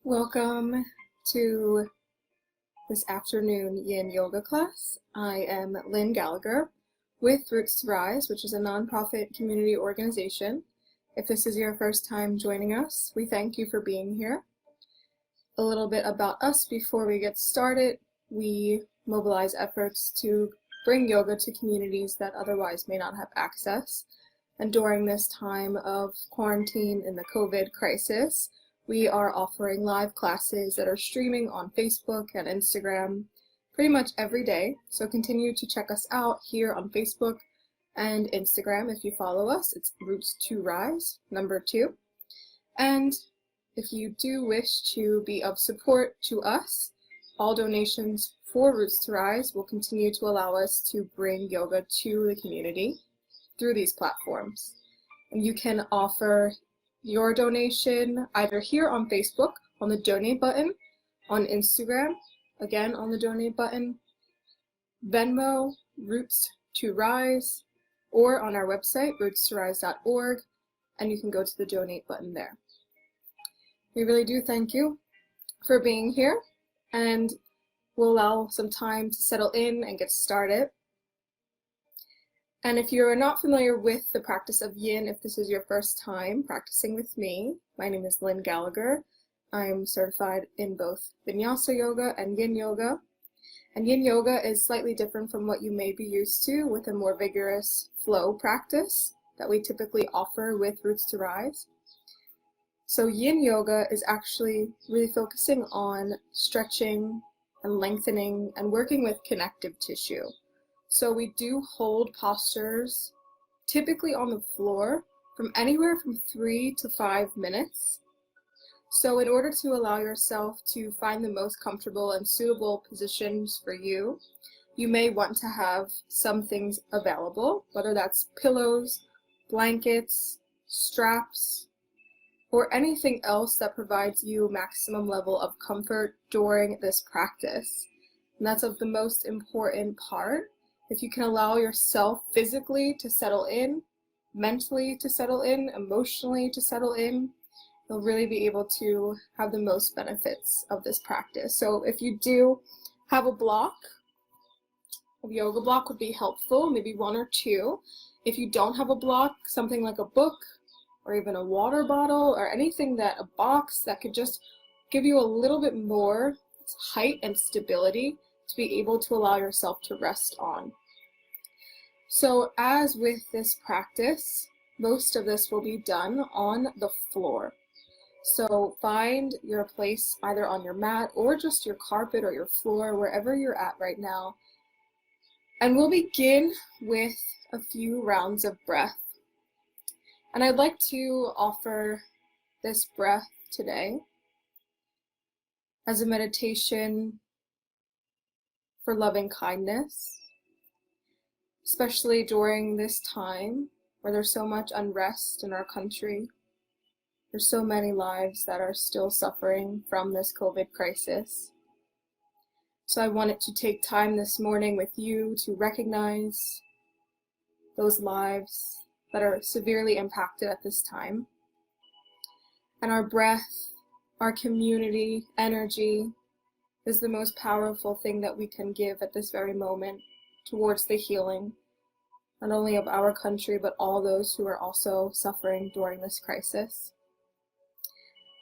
Welcome to this afternoon Yin Yoga class. I am Lynn Gallagher with Roots to Rise, which is a nonprofit community organization. If this is your first time joining us, we thank you for being here. A little bit about us before we get started. We mobilize efforts to bring yoga to communities that otherwise may not have access. And during this time of quarantine and the COVID crisis, we are offering live classes that are streaming on Facebook and Instagram pretty much every day. So continue to check us out here on Facebook and Instagram if you follow us. It's Roots to Rise, number 2. And if you do wish to be of support to us, all donations for Roots to Rise will continue to allow us to bring yoga to the community through these platforms. And you can offer your donation either here on Facebook on the donate button, on Instagram, again on the donate button, Venmo, Roots to Rise, or on our website, roots2rise.org, and you can go to the donate button there. We really do thank you for being here, and we'll allow some time to settle in and get started. And if you're not familiar with the practice of Yin, if this is your first time practicing with me, my name is Lynn Gallagher. I'm certified in both Vinyasa Yoga and Yin Yoga. And Yin Yoga is slightly different from what you may be used to with a more vigorous flow practice that we typically offer with Roots to Rise. So Yin Yoga is actually really focusing on stretching and lengthening and working with connective tissue. So we do hold postures, typically on the floor, from anywhere from 3 to 5 minutes. So in order to allow yourself to find the most comfortable and suitable positions for you, you may want to have some things available, whether that's pillows, blankets, straps, or anything else that provides you maximum level of comfort during this practice. And that's of the most important part. If you can allow yourself physically to settle in, mentally to settle in, emotionally to settle in, you'll really be able to have the most benefits of this practice. So if you do have a block, a yoga block would be helpful, maybe 1 or 2. If you don't have a block, something like a book or even a water bottle or anything that a box that could just give you a little bit more height and stability to be able to allow yourself to rest on. So as with this practice, most of this will be done on the floor. So find your place either on your mat or just your carpet or your floor, wherever you're at right now. And we'll begin with a few rounds of breath. And I'd like to offer this breath today as a meditation for loving kindness, especially during this time where there's so much unrest in our country. There's so many lives that are still suffering from this COVID crisis. So I wanted to take time this morning with you to recognize those lives that are severely impacted at this time. And our breath, our community, energy, is the most powerful thing that we can give at this very moment towards the healing, not only of our country, but all those who are also suffering during this crisis.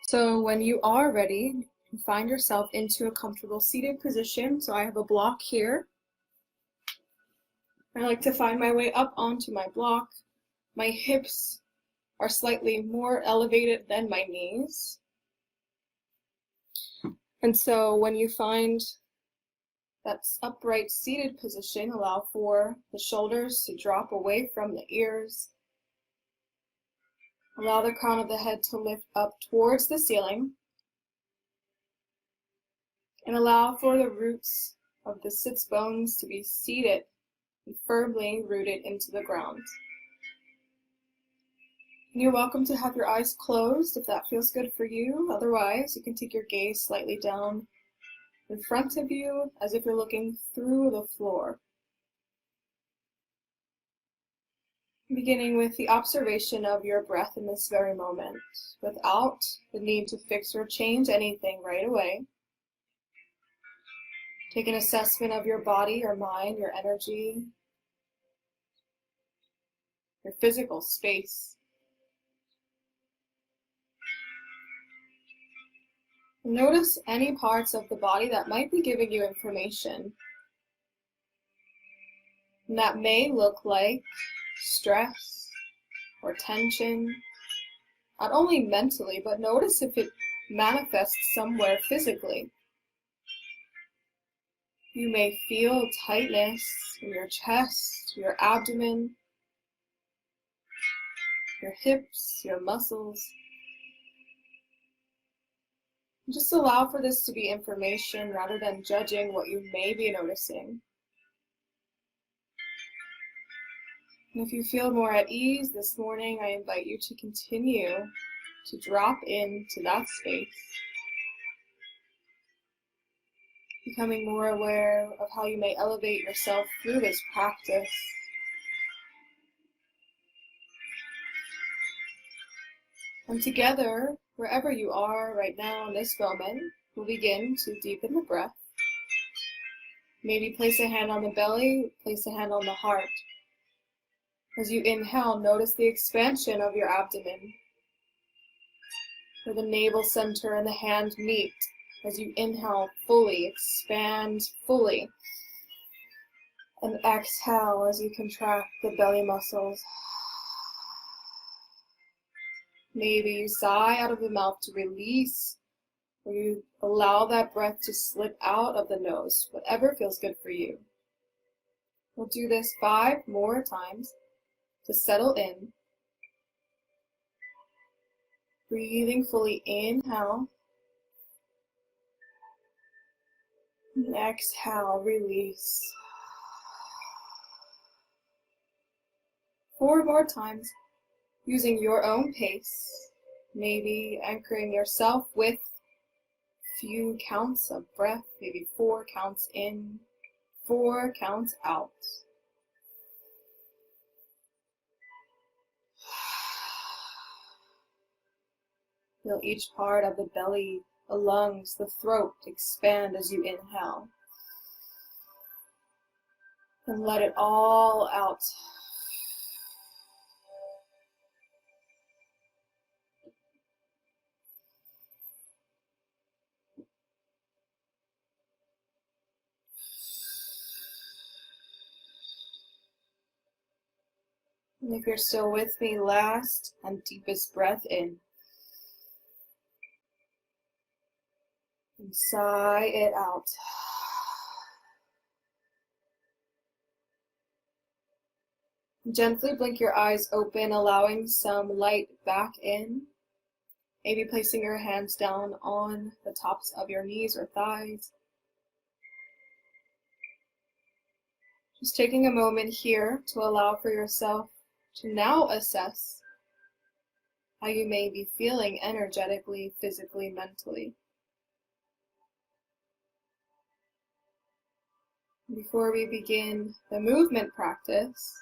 So when you are ready, find yourself into a comfortable seated position. So I have a block here. I like to find my way up onto my block. My hips are slightly more elevated than my knees. And so when you find that upright seated position, allow for the shoulders to drop away from the ears. Allow the crown of the head to lift up towards the ceiling. And allow for the roots of the sits bones to be seated and firmly rooted into the ground. And you're welcome to have your eyes closed if that feels good for you. Otherwise, you can take your gaze slightly down in front of you as if you're looking through the floor. Beginning with the observation of your breath in this very moment, without the need to fix or change anything right away. Take an assessment of your body, your mind, your energy, your physical space. Notice any parts of the body that might be giving you information. And that may look like stress or tension, not only mentally, but notice if it manifests somewhere physically. You may feel tightness in your chest, your abdomen, your hips, your muscles. Just allow for this to be information rather than judging what you may be noticing. And if you feel more at ease this morning, I invite you to continue to drop into that space, becoming more aware of how you may elevate yourself through this practice. And together, wherever you are right now in this moment, we'll begin to deepen the breath. Maybe place a hand on the belly, place a hand on the heart. As you inhale, notice the expansion of your abdomen, where the navel center and the hand meet. As you inhale fully, expand fully. And exhale as you contract the belly muscles. Maybe you sigh out of the mouth to release, or you allow that breath to slip out of the nose, whatever feels good for you. We'll do this 5 more times to settle in. Breathing fully, inhale. And exhale, release. 4 more times, using your own pace, maybe anchoring yourself with a few counts of breath, maybe 4 counts in, 4 counts out. Feel each part of the belly, the lungs, the throat expand as you inhale. And let it all out. And if you're still with me, last and deepest breath in. And sigh it out. Gently blink your eyes open, allowing some light back in. Maybe placing your hands down on the tops of your knees or thighs. Just taking a moment here to allow for yourself to now assess how you may be feeling energetically, physically, mentally. Before we begin the movement practice,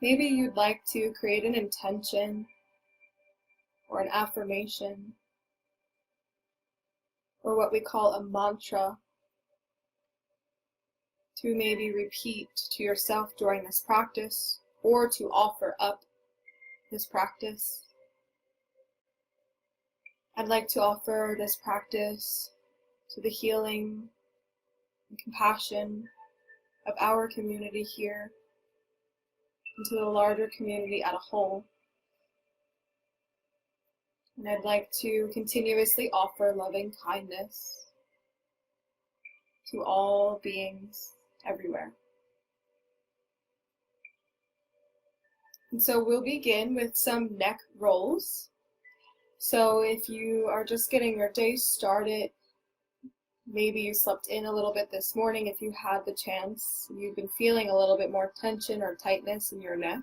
maybe you'd like to create an intention or an affirmation or what we call a mantra to maybe repeat to yourself during this practice or to offer up this practice. I'd like to offer this practice to the healing and compassion of our community here and to the larger community as a whole. And I'd like to continuously offer loving kindness to all beings everywhere. And so we'll begin with some neck rolls. So if you are just getting your day started, maybe you slept in a little bit this morning if you had the chance, you've been feeling a little bit more tension or tightness in your neck.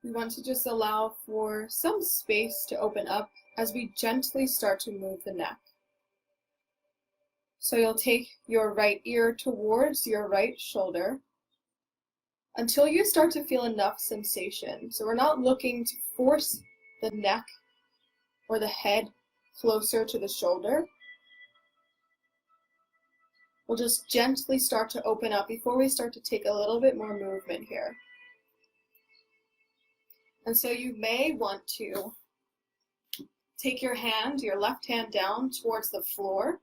We want to just allow for some space to open up as we gently start to move the neck. So you'll take your right ear towards your right shoulder, until you start to feel enough sensation. So we're not looking to force the neck or the head closer to the shoulder. We'll just gently start to open up before we start to take a little bit more movement here. And so you may want to take your left hand down towards the floor,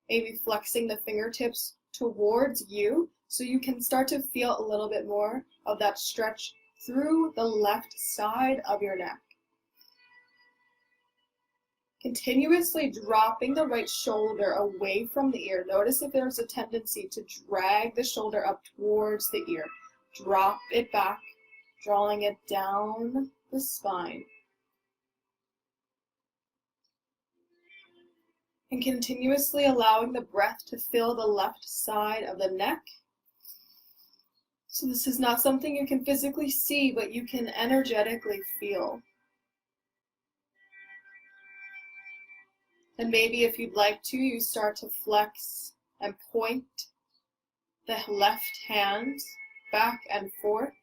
maybe flexing the fingertips towards you so you can start to feel a little bit more of that stretch through the left side of your neck. Continuously dropping the right shoulder away from the ear. Notice if there's a tendency to drag the shoulder up towards the ear. Drop it back, drawing it down the spine. And continuously allowing the breath to fill the left side of the neck. So this is not something you can physically see, but you can energetically feel. And maybe if you'd like to, you start to flex and point the left hand back and forth.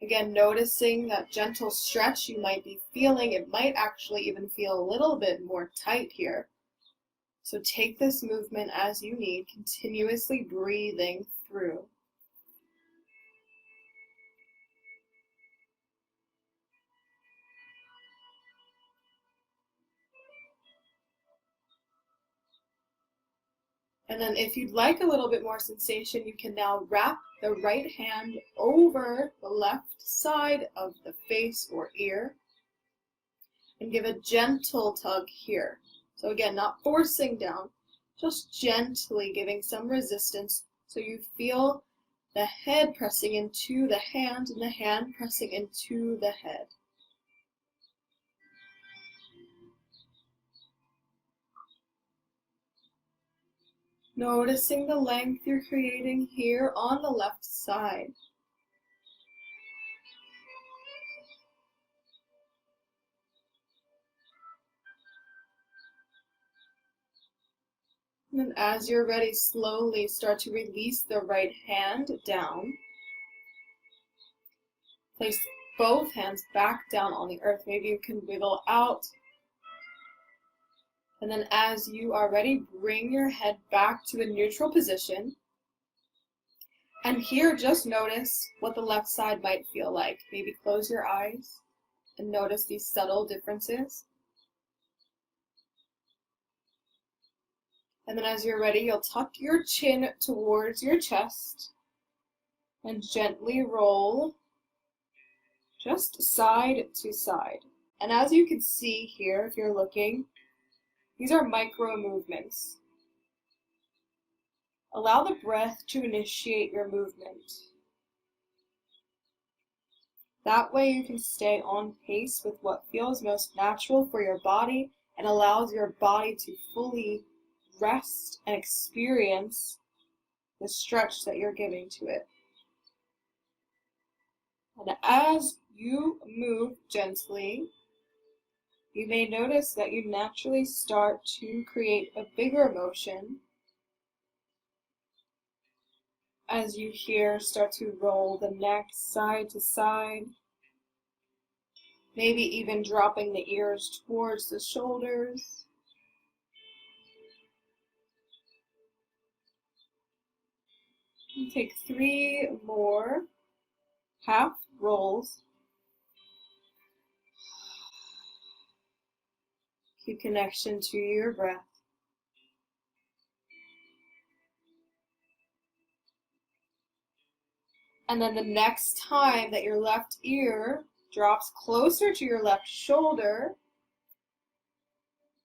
Again, noticing that gentle stretch you might be feeling. It might actually even feel a little bit more tight here. So take this movement as you need, continuously breathing through. And then if you'd like a little bit more sensation, you can now wrap the right hand over the left side of the face or ear and give a gentle tug here. So again, not forcing down, just gently giving some resistance so you feel the head pressing into the hand and the hand pressing into the head. Noticing the length you're creating here on the left side. And then as you're ready, slowly start to release the right hand down. Place both hands back down on the earth. Maybe you can wiggle out. And then as you are ready, bring your head back to a neutral position. And here, just notice what the left side might feel like. Maybe close your eyes and notice these subtle differences. And then as you're ready, you'll tuck your chin towards your chest and gently roll just side to side. And as you can see here, if you're looking, these are micro movements. Allow the breath to initiate your movement. That way you can stay on pace with what feels most natural for your body and allows your body to fully rest and experience the stretch that you're giving to it. And as you move gently, you may notice that you naturally start to create a bigger motion as you here start to roll the neck side to side, maybe even dropping the ears towards the shoulders. You take 3 more half rolls. Keep connection to your breath. And then the next time that your left ear drops closer to your left shoulder,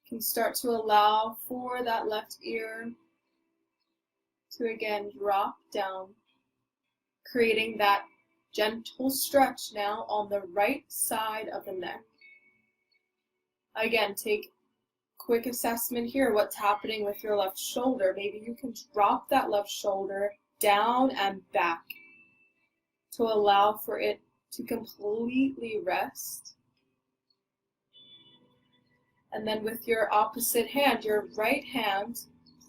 you can start to allow for that left ear to again drop down, creating that gentle stretch now on the right side of the neck. Again, take quick assessment here, what's happening with your left shoulder. Maybe you can drop that left shoulder down and back to allow for it to completely rest. And then with your opposite hand, your right hand,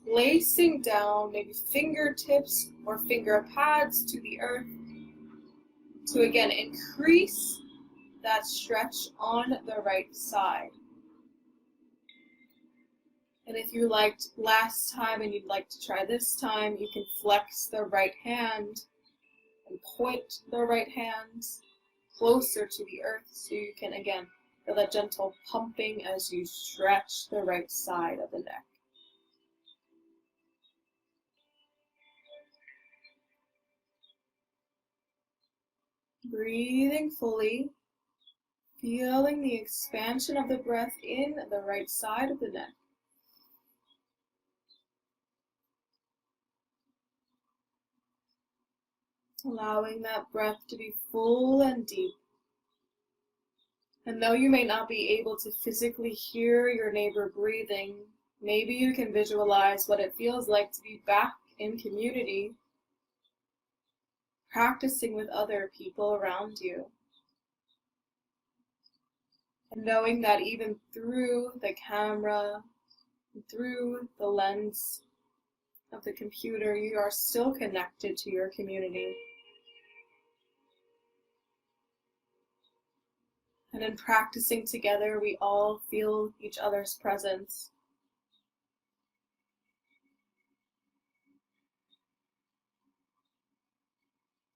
placing down maybe fingertips or finger pads to the earth, to again increase that stretch on the right side. And if you liked last time and you'd like to try this time, you can flex the right hand and point the right hand closer to the earth so you can again feel that gentle pumping as you stretch the right side of the neck. Breathing fully, feeling the expansion of the breath in the right side of the neck. Allowing that breath to be full and deep. And though you may not be able to physically hear your neighbor breathing, maybe you can visualize what it feels like to be back in community, practicing with other people around you. And knowing that even through the camera, through the lens of the computer, you are still connected to your community. And in practicing together, we all feel each other's presence.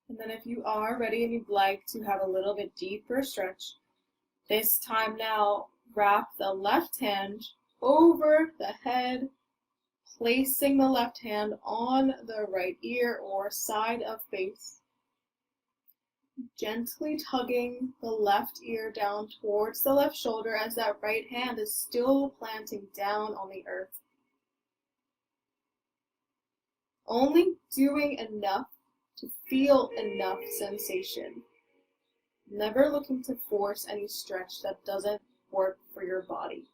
And then if you are ready and you'd like to have a little bit deeper stretch, this time now, wrap the left hand over the head, placing the left hand on the right ear or side of face. Gently tugging the left ear down towards the left shoulder as that right hand is still planting down on the earth. Only doing enough to feel enough sensation. Never looking to force any stretch that doesn't work for your body.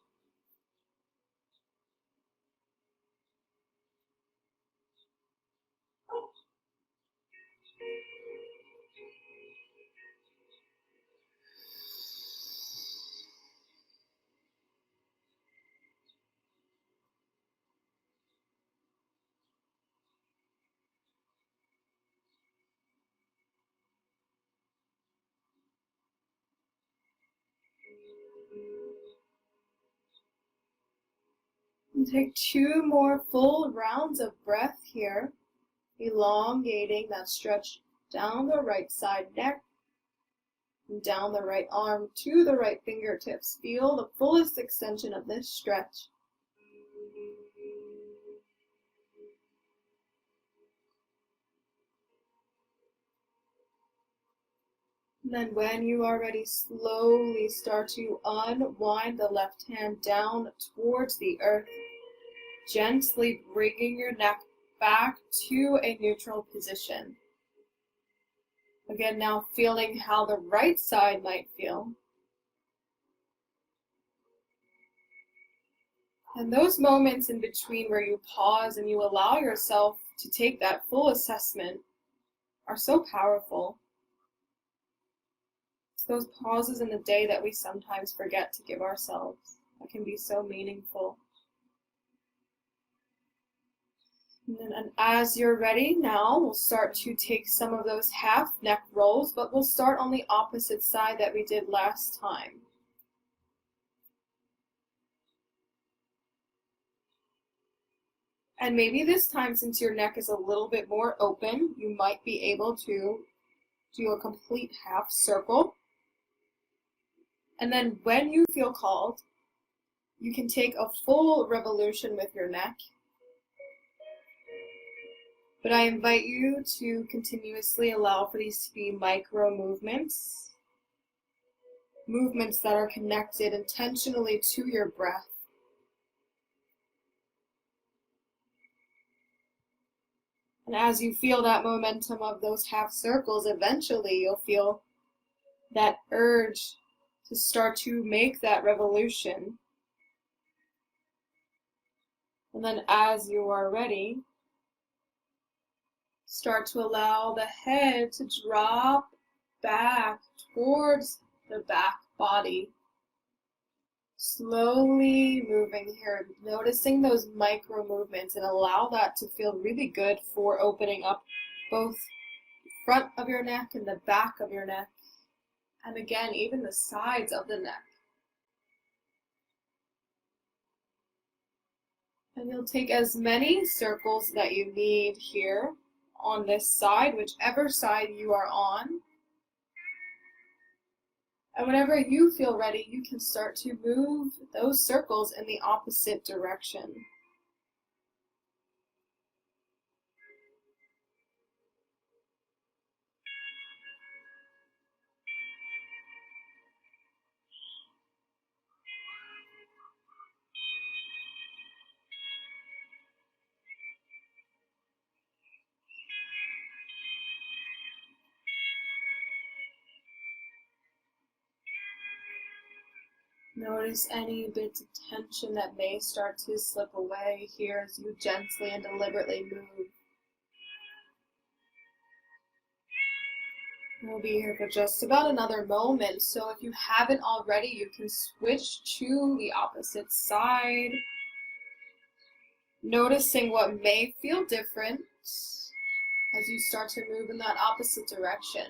And take 2 more full rounds of breath here, elongating that stretch down the right side neck, and down the right arm to the right fingertips. Feel the fullest extension of this stretch. And then when you are ready, slowly start to unwind the left hand down towards the earth, gently bringing your neck back to a neutral position. Again, now feeling how the right side might feel. And those moments in between where you pause and you allow yourself to take that full assessment are so powerful. It's those pauses in the day that we sometimes forget to give ourselves that can be so meaningful. And as you're ready now, we'll start to take some of those half neck rolls, but we'll start on the opposite side that we did last time. And maybe this time, since your neck is a little bit more open, you might be able to do a complete half circle. And then when you feel called, you can take a full revolution with your neck. But I invite you to continuously allow for these to be micro movements, movements that are connected intentionally to your breath. And as you feel that momentum of those half circles, eventually you'll feel that urge to start to make that revolution. And then as you are ready, start to allow the head to drop back towards the back body. Slowly moving here, noticing those micro movements, and allow that to feel really good for opening up both front of your neck and the back of your neck. And again, even the sides of the neck. And you'll take as many circles that you need here on this side, whichever side you are on. And whenever you feel ready, you can start to move those circles in the opposite direction. Notice any bits of tension that may start to slip away here as you gently and deliberately move. We'll be here for just about another moment, so if you haven't already, you can switch to the opposite side, noticing what may feel different as you start to move in that opposite direction.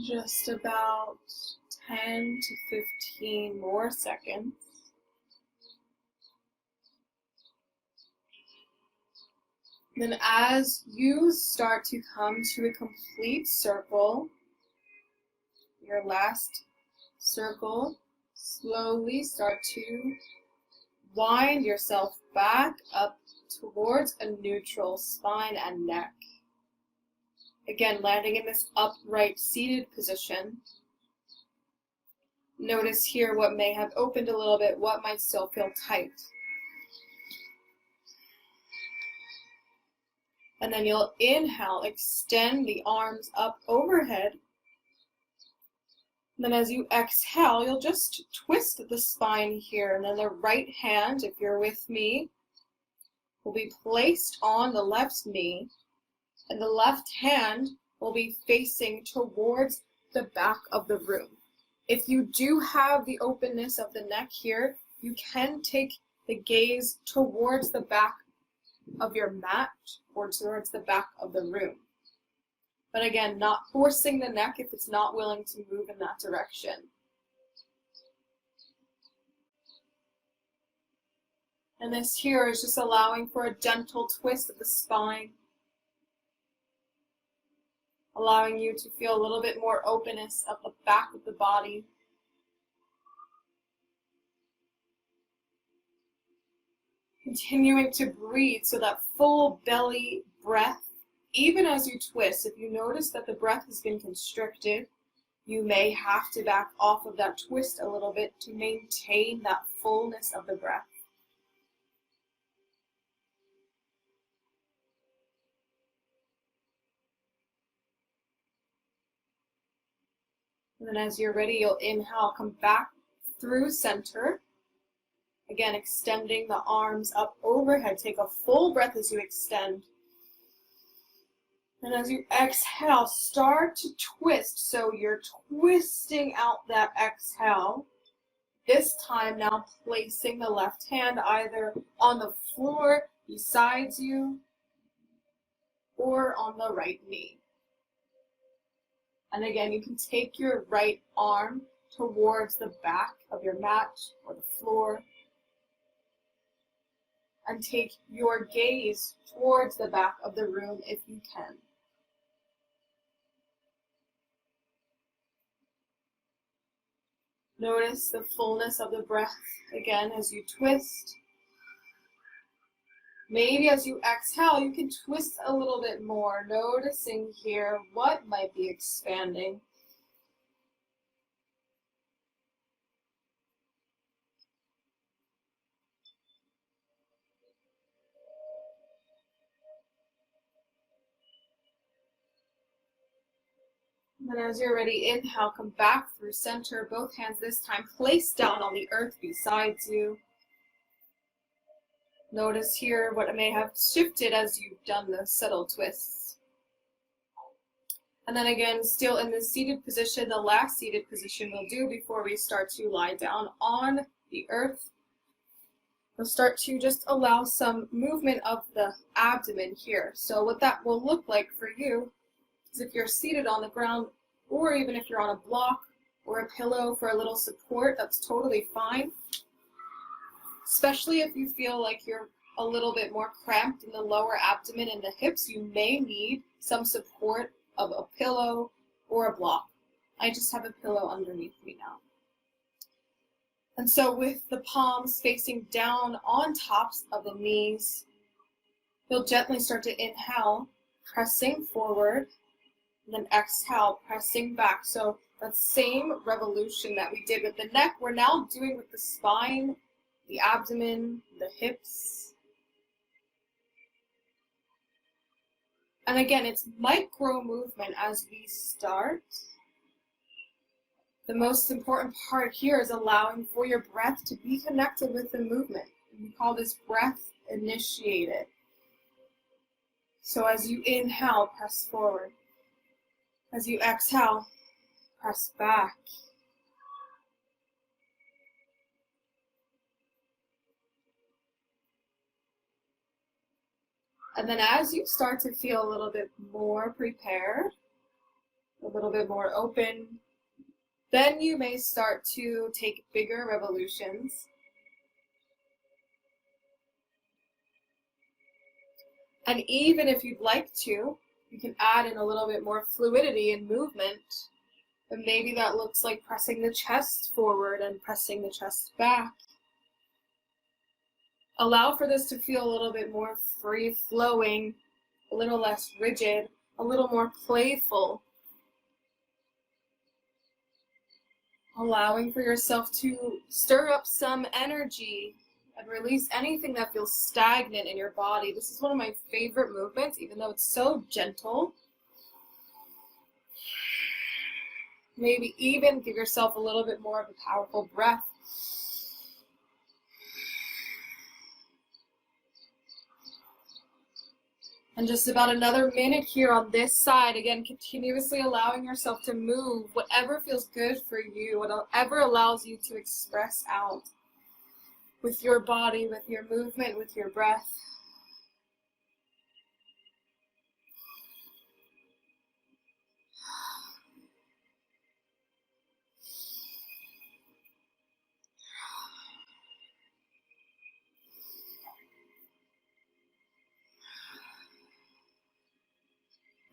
Just about 10 to 15 more seconds. Then as you start to come to a complete circle, your last circle, slowly start to wind yourself back up towards a neutral spine and neck. Again, landing in this upright seated position. Notice here what may have opened a little bit, what might still feel tight. And then you'll inhale, extend the arms up overhead. And then as you exhale, you'll just twist the spine here. And then the right hand, if you're with me, will be placed on the left knee. And the left hand will be facing towards the back of the room. If you do have the openness of the neck here, you can take the gaze towards the back of your mat or towards the back of the room. But again, not forcing the neck if it's not willing to move in that direction. And this here is just allowing for a gentle twist of the spine, allowing you to feel a little bit more openness of the back of the body. Continuing to breathe, so that full belly breath, even as you twist. If you notice that the breath has been constricted, you may have to back off of that twist a little bit to maintain that fullness of the breath. And then as you're ready, you'll inhale, come back through center. Again, extending the arms up overhead. Take a full breath as you extend. And as you exhale, start to twist. So you're twisting out that exhale. This time now placing the left hand either on the floor beside you or on the right knee. And again, you can take your right arm towards the back of your mat or the floor. And take your gaze towards the back of the room if you can. Notice the fullness of the breath again as you twist. Maybe as you exhale, you can twist a little bit more, noticing here what might be expanding. And as you're ready, inhale, come back through center, both hands this time placed down on the earth beside you. Notice here what may have shifted as you've done the subtle twists. And then again, still in this seated position, the last seated position we'll do before we start to lie down on the earth. We'll start to just allow some movement of the abdomen here. So what that will look like for you is if you're seated on the ground, or even if you're on a block or a pillow for a little support, that's totally fine. Especially if you feel like you're a little bit more cramped in the lower abdomen and the hips, you may need some support of a pillow or a block. I just have a pillow underneath me now. And so with the palms facing down on tops of the knees, you'll gently start to inhale, pressing forward, and then exhale, pressing back. So that same revolution that we did with the neck, we're now doing with the spine, the abdomen, the hips. And again, it's micro movement as we start. The most important part here is allowing for your breath to be connected with the movement. We call this breath initiated. So as you inhale, press forward. As you exhale, press back. And then as you start to feel a little bit more prepared, a little bit more open, then you may start to take bigger revolutions. And even if you'd like to, you can add in a little bit more fluidity and movement. And maybe that looks like pressing the chest forward and pressing the chest back. Allow for this to feel a little bit more free-flowing, a little less rigid, a little more playful. Allowing for yourself to stir up some energy and release anything that feels stagnant in your body. This is one of my favorite movements, even though it's so gentle. Maybe even give yourself a little bit more of a powerful breath. And just about another minute here on this side. Again, continuously allowing yourself to move, whatever feels good for you, whatever allows you to express out with your body, with your movement, with your breath.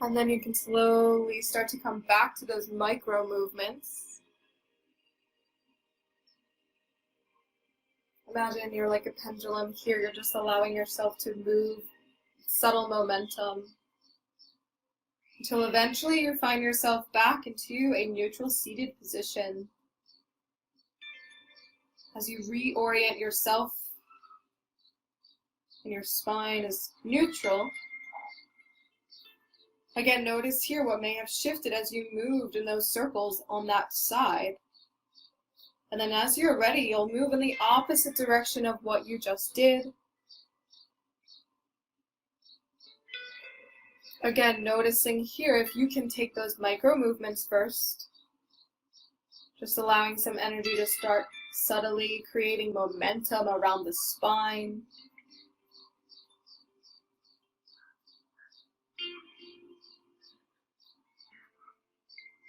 And then you can slowly start to come back to those micro movements. Imagine you're like a pendulum here. You're just allowing yourself to move, subtle momentum, until eventually you find yourself back into a neutral seated position. As you reorient yourself and your spine is neutral. Again, notice here what may have shifted as you moved in those circles on that side. And then as you're ready, you'll move in the opposite direction of what you just did. Again, noticing here if you can take those micro movements first. Just allowing some energy to start subtly creating momentum around the spine.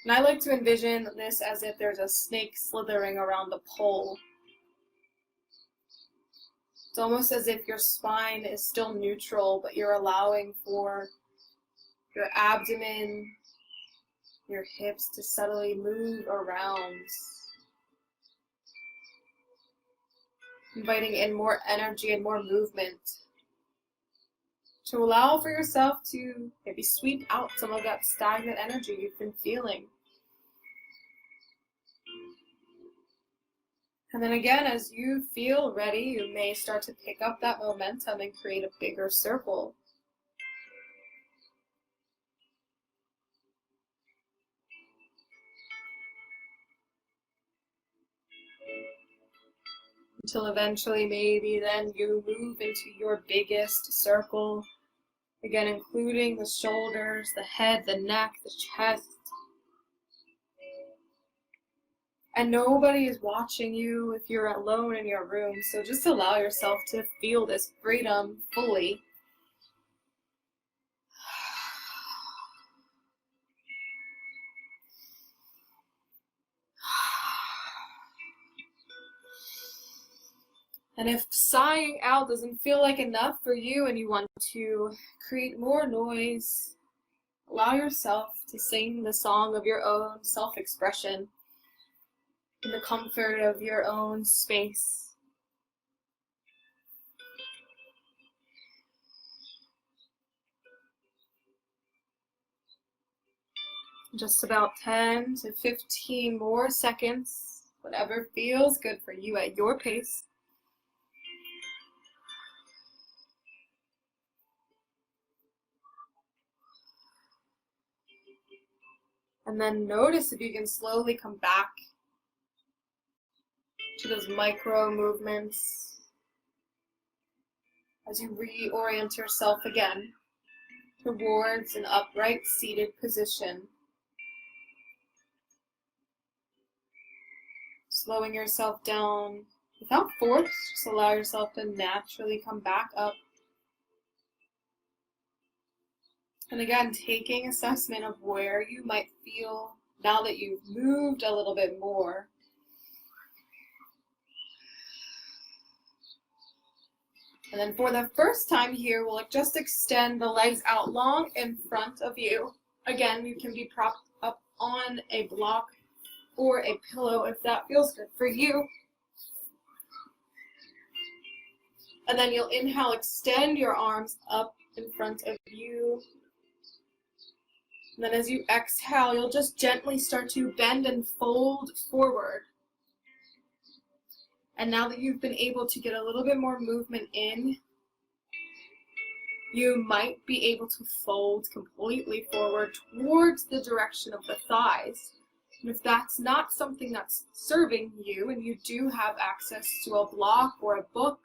And I like to envision this as if there's a snake slithering around the pole. It's almost as if your spine is still neutral, but you're allowing for your abdomen, your hips to subtly move around. Inviting in more energy and more movement. To allow for yourself to maybe sweep out some of that stagnant energy you've been feeling. And then again, as you feel ready, you may start to pick up that momentum and create a bigger circle. until eventually maybe then you move into your biggest circle. Again, including the shoulders, the head, the neck, the chest. And nobody is watching you if you're alone in your room, so just allow yourself to feel this freedom fully. And if sighing out doesn't feel like enough for you and you want to create more noise, allow yourself to sing the song of your own self-expression in the comfort of your own space. Just about 10 to 15 more seconds, whatever feels good for you at your pace. And then notice if you can slowly come back to those micro movements as you reorient yourself again towards an upright seated position. Slowing yourself down without force, just allow yourself to naturally come back up. And again, taking assessment of where you might feel now that you've moved a little bit more. And then for the first time here, we'll just extend the legs out long in front of you. Again, you can be propped up on a block or a pillow if that feels good for you. And then you'll inhale, extend your arms up in front of you. And then as you exhale, you'll just gently start to bend and fold forward. And now that you've been able to get a little bit more movement in, you might be able to fold completely forward towards the direction of the thighs. And if that's not something that's serving you, and you do have access to a block or a book,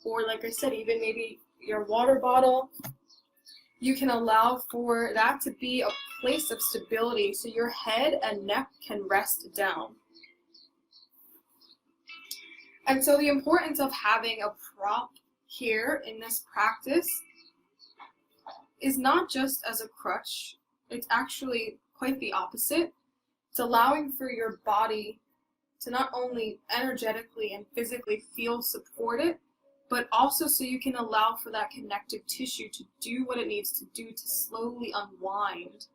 or like I said, even maybe your water bottle, you can allow for that to be a place of stability so your head and neck can rest down. And so the importance of having a prop here in this practice is not just as a crutch, it's actually quite the opposite. It's allowing for your body to not only energetically and physically feel supported, but also so you can allow for that connective tissue to do what it needs to do to slowly unwind.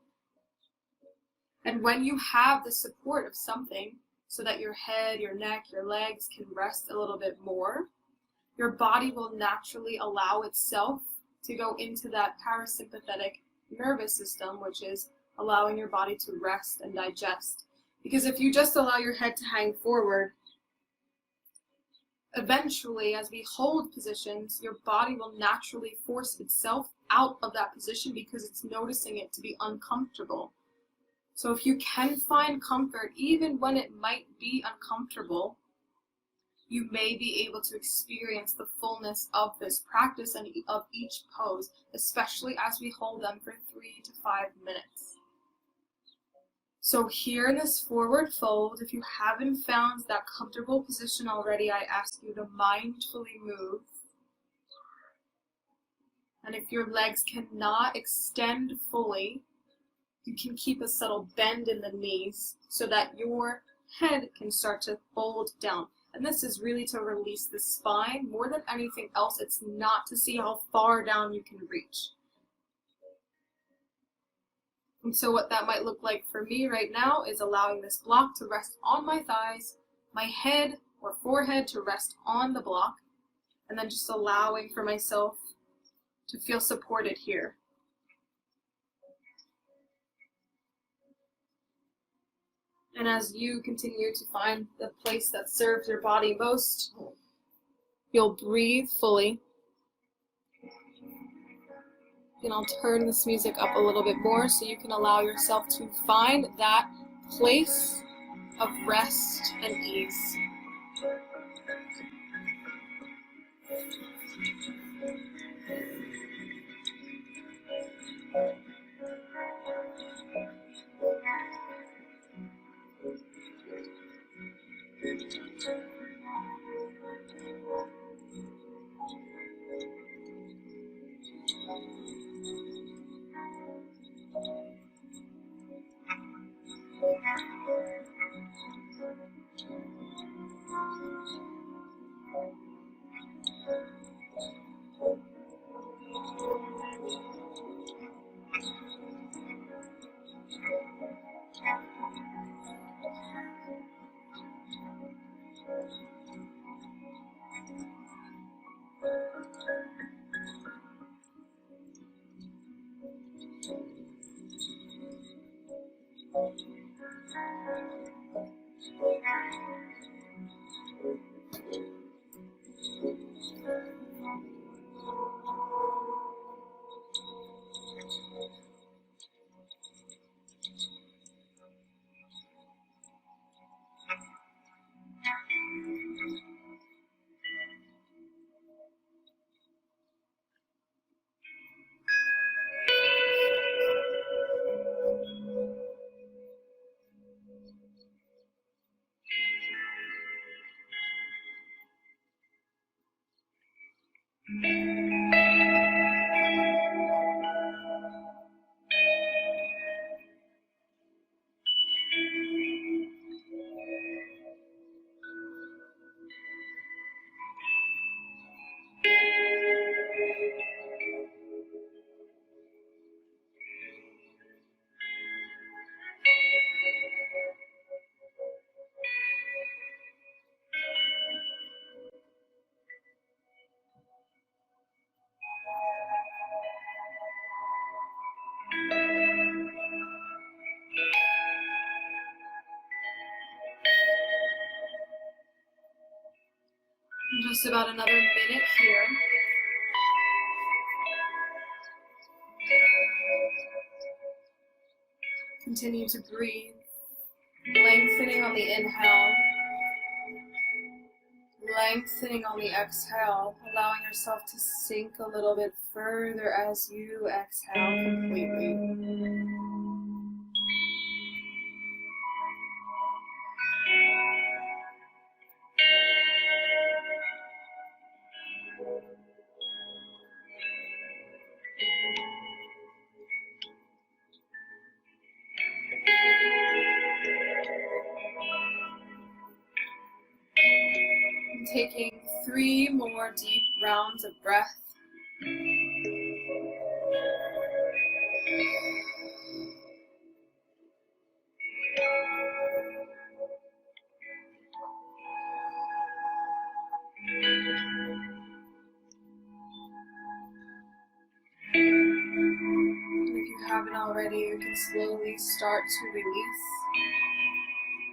And when you have the support of something, so that your head, your neck, your legs can rest a little bit more, your body will naturally allow itself to go into that parasympathetic nervous system, which is allowing your body to rest and digest. Because if you just allow your head to hang forward, eventually, as we hold positions, your body will naturally force itself out of that position because it's noticing it to be uncomfortable. So if you can find comfort, even when it might be uncomfortable, you may be able to experience the fullness of this practice and of each pose, especially as we hold them for 3 to 5 minutes. So here in this forward fold, if you haven't found that comfortable position already, I ask you to mindfully move. And if your legs cannot extend fully, you can keep a subtle bend in the knees so that your head can start to fold down. And this is really to release the spine. More than anything else, it's not to see how far down you can reach. And so what that might look like for me right now is allowing this block to rest on my thighs, my head or forehead to rest on the block, and then just allowing for myself to feel supported here. And as you continue to find the place that serves your body most, you'll breathe fully. And I'll turn this music up a little bit more so you can allow yourself to find that place of rest and ease. Just about another minute here. Continue to breathe, lengthening on the inhale, lengthening on the exhale, allowing yourself to sink a little bit further as you exhale completely. Taking 3 more deep rounds of breath. If you haven't already, you can slowly start to release,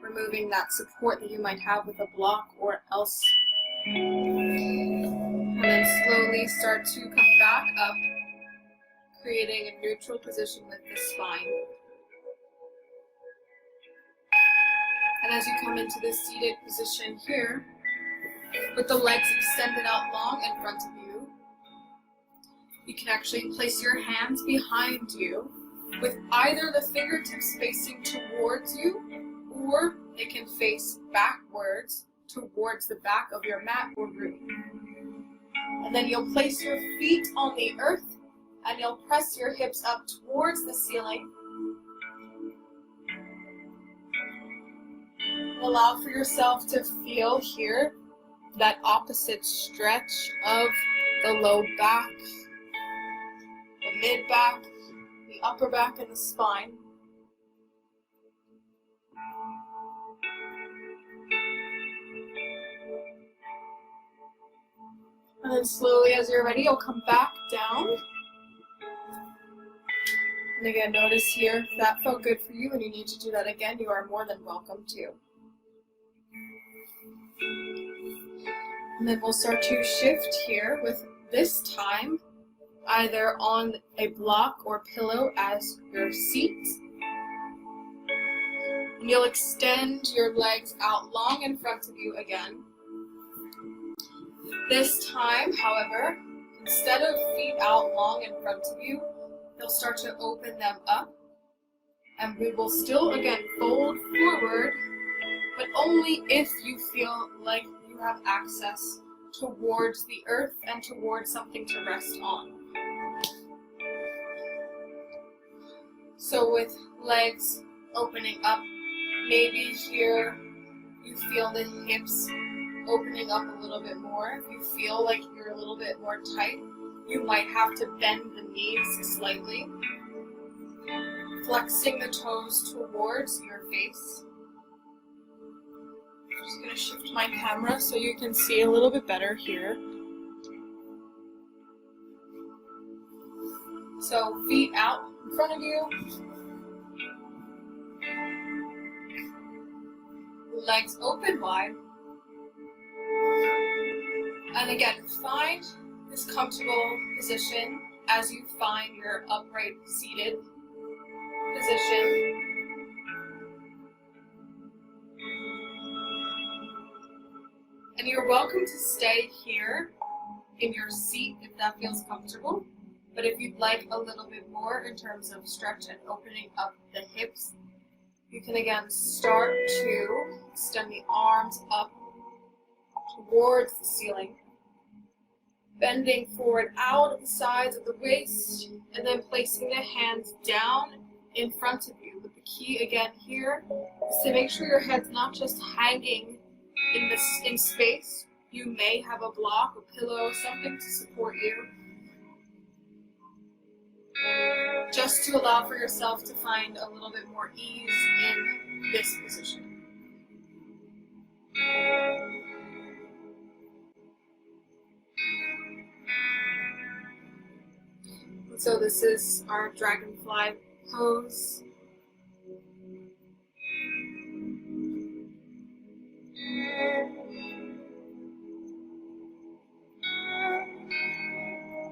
removing that support that you might have with a block or else. And then slowly start to come back up, creating a neutral position with the spine. And as you come into this seated position here, with the legs extended out long in front of you, you can actually place your hands behind you with either the fingertips facing towards you, or they can face backwards towards the back of your mat or room. And then you'll place your feet on the earth and you'll press your hips up towards the ceiling. Allow for yourself to feel here that opposite stretch of the low back, the mid back, the upper back, and the spine. And then slowly, as you're ready, you'll come back down. And again, notice here, if that felt good for you and you need to do that again, you are more than welcome to. And then we'll start to shift here with this time either on a block or pillow as your seat. And you'll extend your legs out long in front of you again. This time, however, instead of feet out long in front of you, You'll start to open them up, and we will still again fold forward, but only if you feel like you have access towards the earth and towards something to rest on. So with legs opening up, maybe here you feel the hips opening up a little bit more. If you feel like you're a little bit more tight, you might have to bend the knees slightly, flexing the toes towards your face. I'm just going to shift my camera so you can see a little bit better here. So feet out in front of you, legs open wide, and again, find this comfortable position as you find your upright seated position. And you're welcome to stay here in your seat if that feels comfortable. But if you'd like a little bit more in terms of stretch and opening up the hips, you can again start to extend the arms up towards the ceiling, bending forward out of the sides of the waist, and then placing the hands down in front of you. But the key again here is to make sure your head's not just hanging in space. You may have a block, a pillow, something to support you, just to allow for yourself to find a little bit more ease in this position. So this is our dragonfly pose.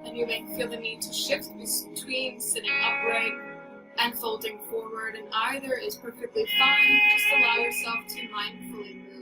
And you may feel the need to shift between sitting upright and folding forward, and either is perfectly fine. Just allow yourself to mindfully move.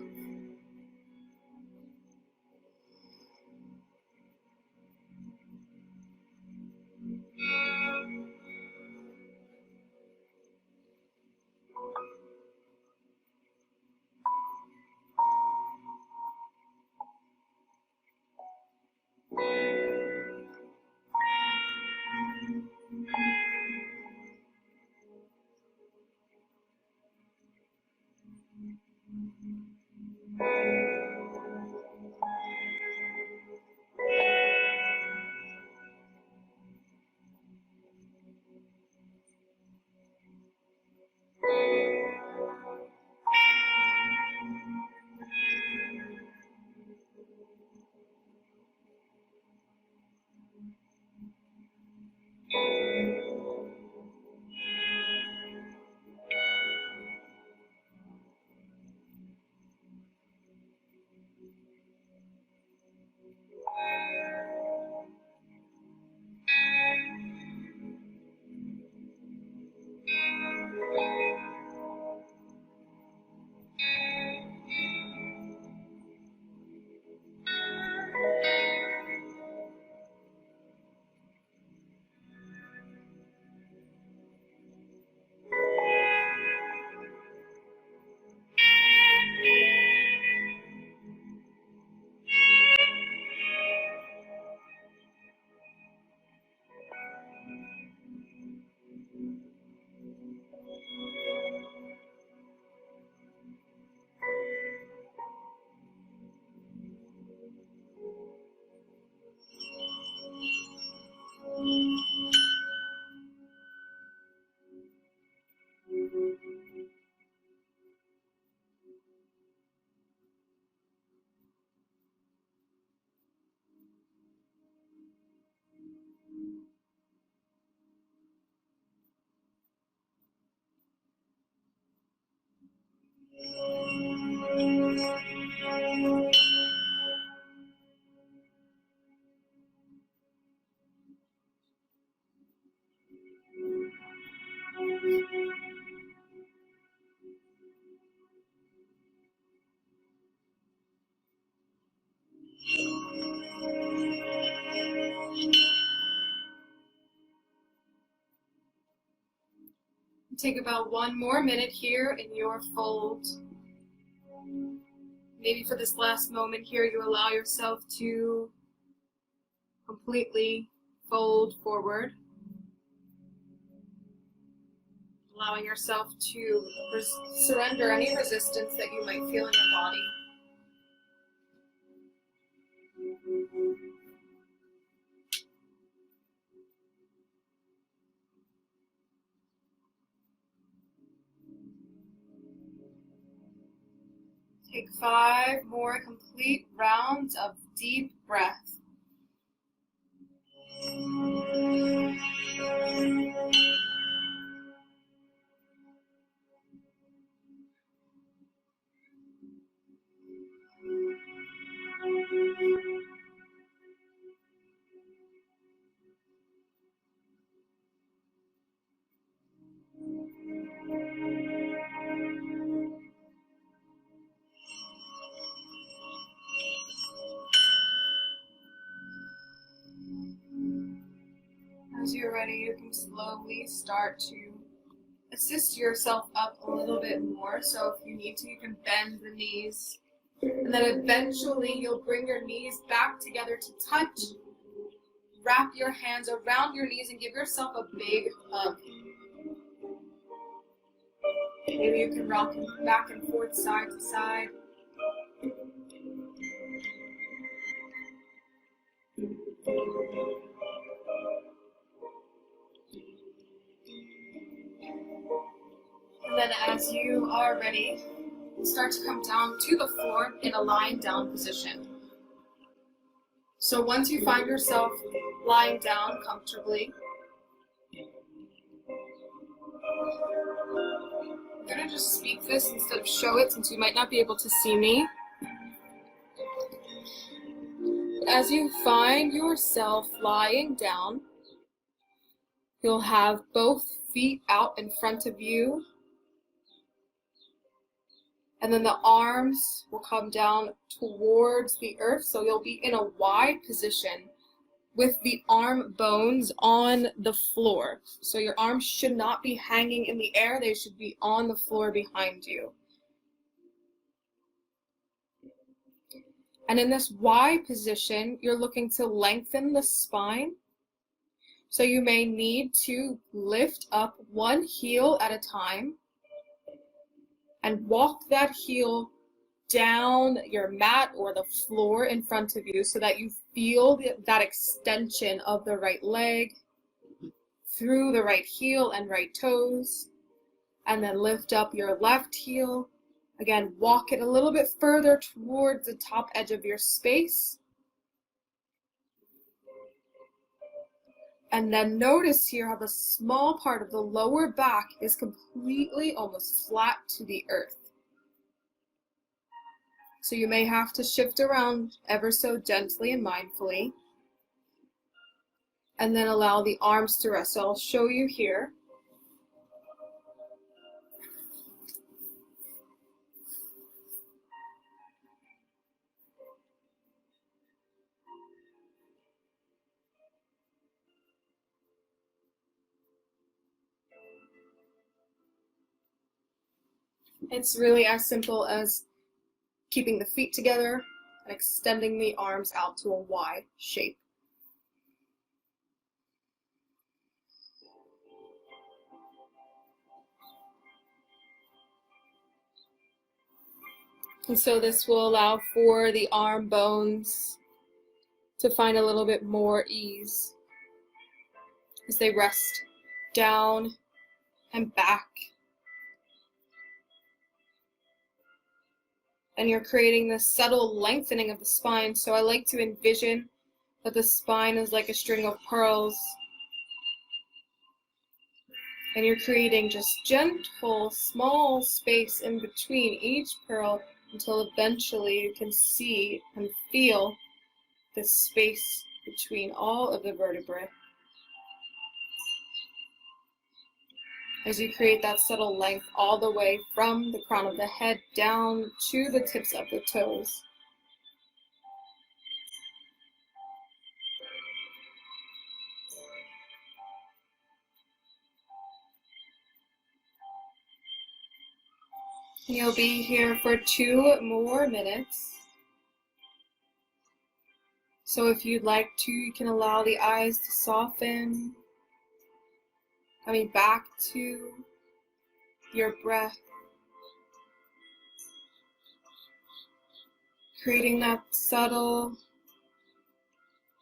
Take about 1 more minute here in your fold. Maybe for this last moment here, you allow yourself to completely fold forward, allowing yourself to surrender any resistance that you might feel in your body. Take 5 more complete rounds of deep breath. As you're ready, you can slowly start to assist yourself up a little bit more. So if you need to, you can bend the knees. And then eventually you'll bring your knees back together to touch. Wrap your hands around your knees and give yourself a big hug. Maybe you can rock back and forth, side to side. And then as you are ready, start to come down to the floor in a lying down position. So once you find yourself lying down comfortably, I'm going to just speak this instead of show it, since you might not be able to see me. As you find yourself lying down, you'll have both feet out in front of you, and then the arms will come down towards the earth, so you'll be in a wide position with the arm bones on the floor. So your arms should not be hanging in the air, they should be on the floor behind you. And in this wide position, you're looking to lengthen the spine. So you may need to lift up one heel at a time and walk that heel down your mat or the floor in front of you so that you feel that extension of the right leg through the right heel and right toes. And then lift up your left heel. Again, walk it a little bit further towards the top edge of your space. And then notice here how the small part of the lower back is completely almost flat to the earth. So you may have to shift around ever so gently and mindfully. And then allow the arms to rest. So I'll show you here. It's really as simple as keeping the feet together and extending the arms out to a Y shape. And so this will allow for the arm bones to find a little bit more ease as they rest down and back. And you're creating this subtle lengthening of the spine. So I like to envision that the spine is like a string of pearls. And you're creating just gentle, small space in between each pearl until eventually you can see and feel the space between all of the vertebrae. As you create that subtle length all the way from the crown of the head down to the tips of the toes. You'll be here for 2 more minutes. So if you'd like to, you can allow the eyes to soften, coming back to your breath, creating that subtle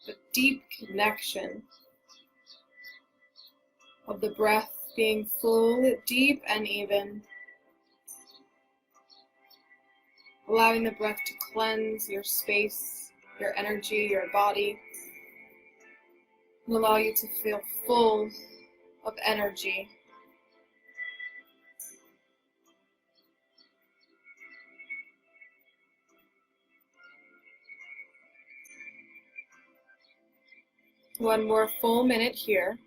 but deep connection of the breath being full, deep, and even. Allowing the breath to cleanse your space, your energy, your body, and allow you to feel full of energy. One more full minute here.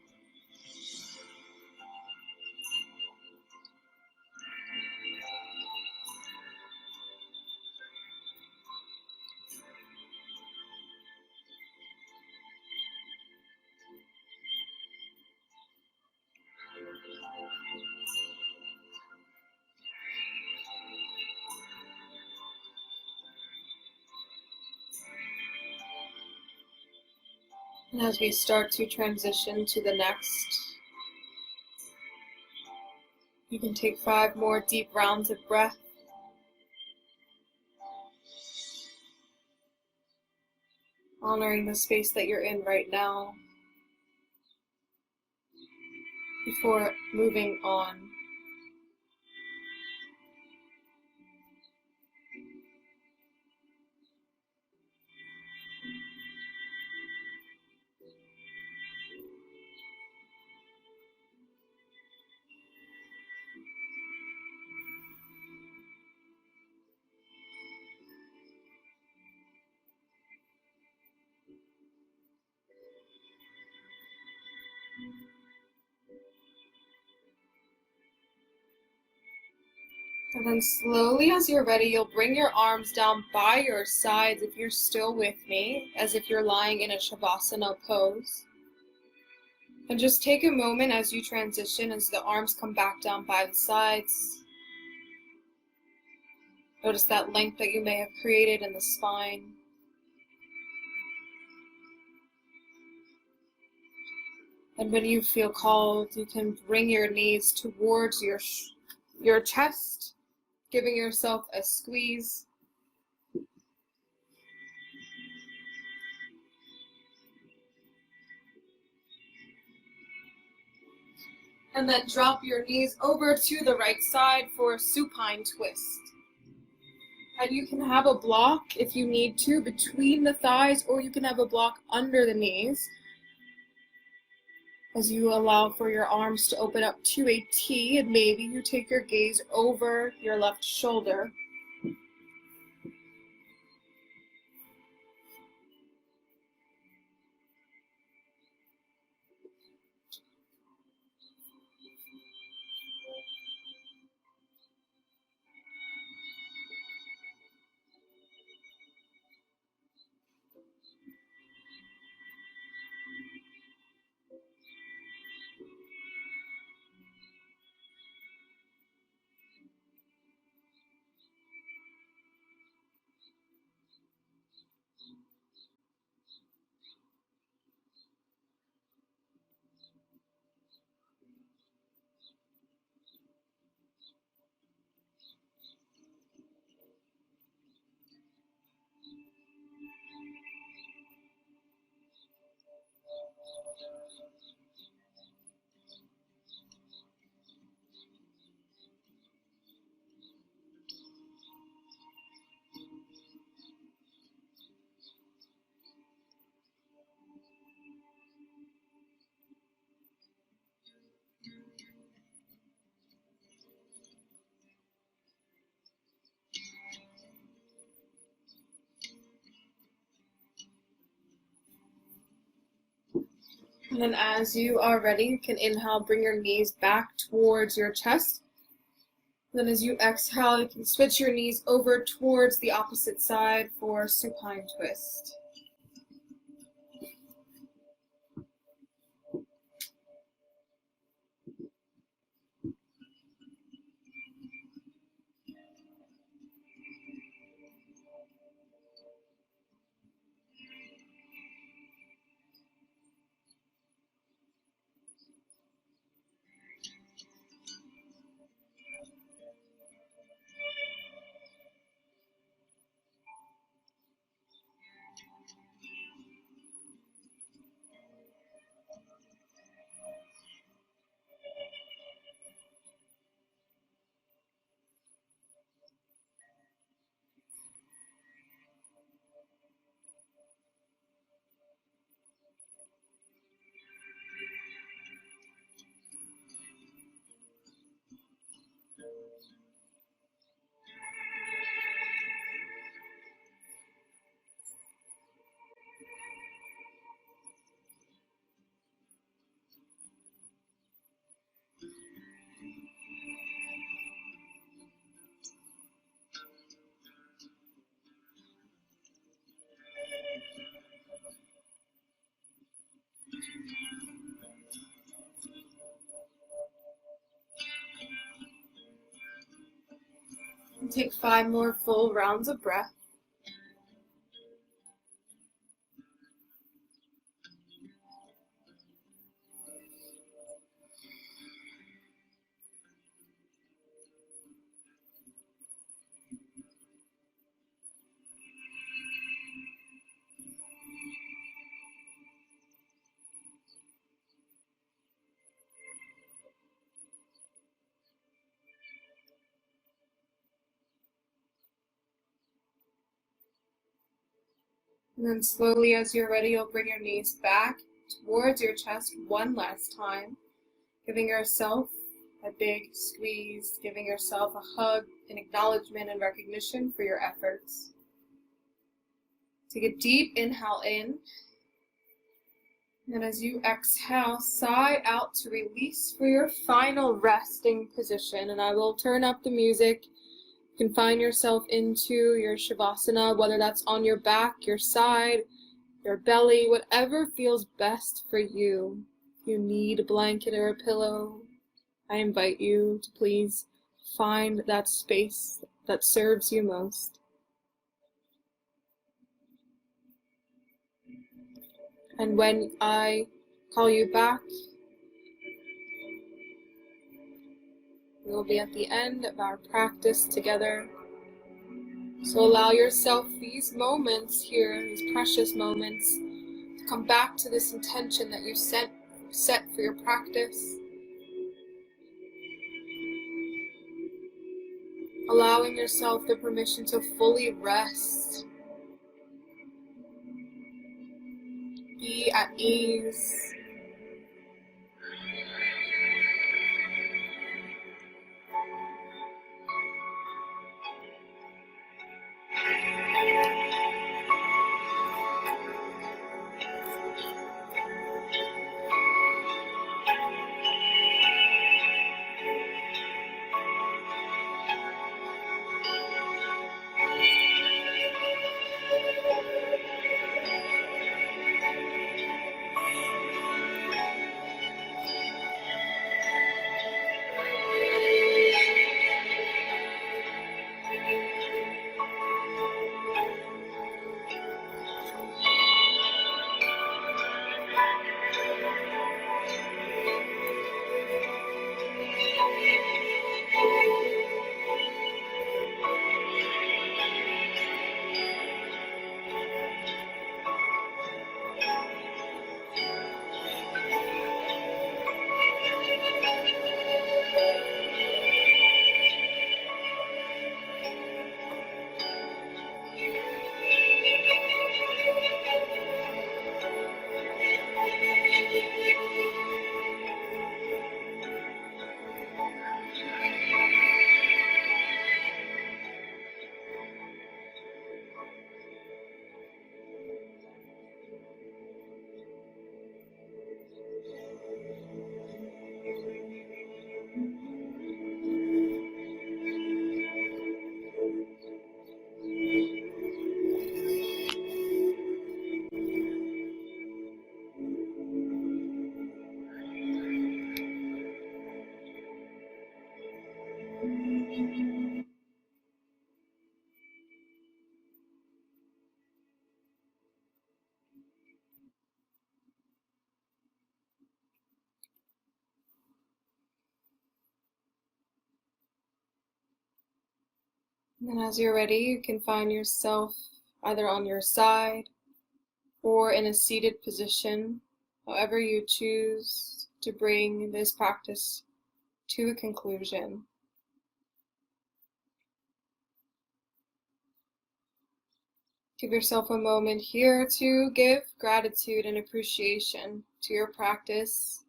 And as we start to transition to the next, you can take 5 more deep rounds of breath. Honoring the space that you're in right now before moving on. And then slowly, as you're ready, you'll bring your arms down by your sides if you're still with me, as if you're lying in a Shavasana pose. And just take a moment as you transition, as the arms come back down by the sides. Notice that length that you may have created in the spine. And when you feel called, you can bring your knees towards your chest, giving yourself a squeeze. And then drop your knees over to the right side for a supine twist. And you can have a block if you need to between the thighs, or you can have a block under the knees as you allow for your arms to open up to a T, and maybe you take your gaze over your left shoulder. And then as you are ready, you can inhale, bring your knees back towards your chest. Then as you exhale, you can switch your knees over towards the opposite side for supine twist. And take 5 more full rounds of breath. And then slowly, as you're ready, you'll bring your knees back towards your chest one last time, giving yourself a big squeeze, giving yourself a hug, an acknowledgement and recognition for your efforts. Take a deep inhale in, and as you exhale, sigh out to release for your final resting position. And I will turn up the music. Confine yourself into your Shavasana, whether that's on your back, your side, your belly, whatever feels best for you. If you need a blanket or a pillow, I invite you to please find that space that serves you most. And when I call you back, we will be at the end of our practice together. So allow yourself these moments here, these precious moments, to come back to this intention that you set for your practice. Allowing yourself the permission to fully rest. Be at ease. And as you're ready, you can find yourself either on your side or in a seated position, however you choose to bring this practice to a conclusion. Give yourself a moment here to give gratitude and appreciation to your practice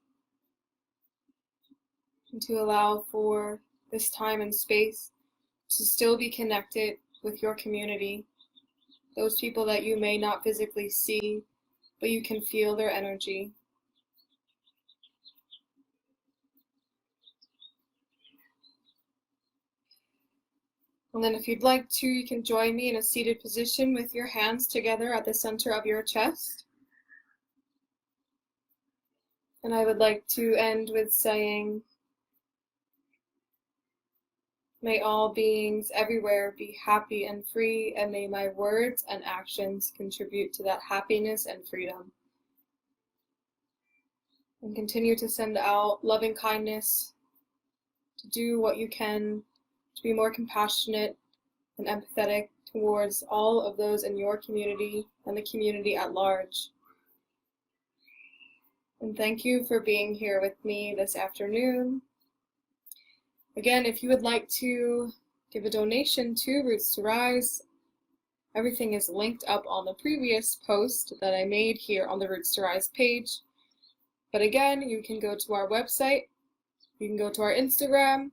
and to allow for this time and space to still be connected with your community, those people that you may not physically see, but you can feel their energy. And then if you'd like to, you can join me in a seated position with your hands together at the center of your chest. And I would like to end with saying, May all beings everywhere be happy and free, and may my words and actions contribute to that happiness and freedom. And continue to send out loving kindness, to do what you can to be more compassionate and empathetic towards all of those in your community and the community at large. And thank you for being here with me this afternoon. Again, if you would like to give a donation to Roots to Rise, everything is linked up on the previous post that I made here on the Roots to Rise page. But again, you can go to our website, you can go to our Instagram,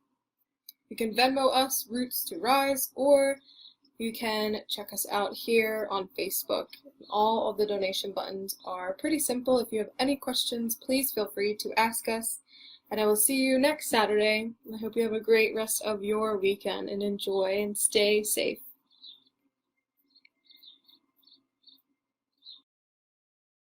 you can Venmo us, Roots to Rise, or you can check us out here on Facebook. All of the donation buttons are pretty simple. If you have any questions, please feel free to ask us. And I will see you next Saturday. I hope you have a great rest of your weekend and enjoy and stay safe.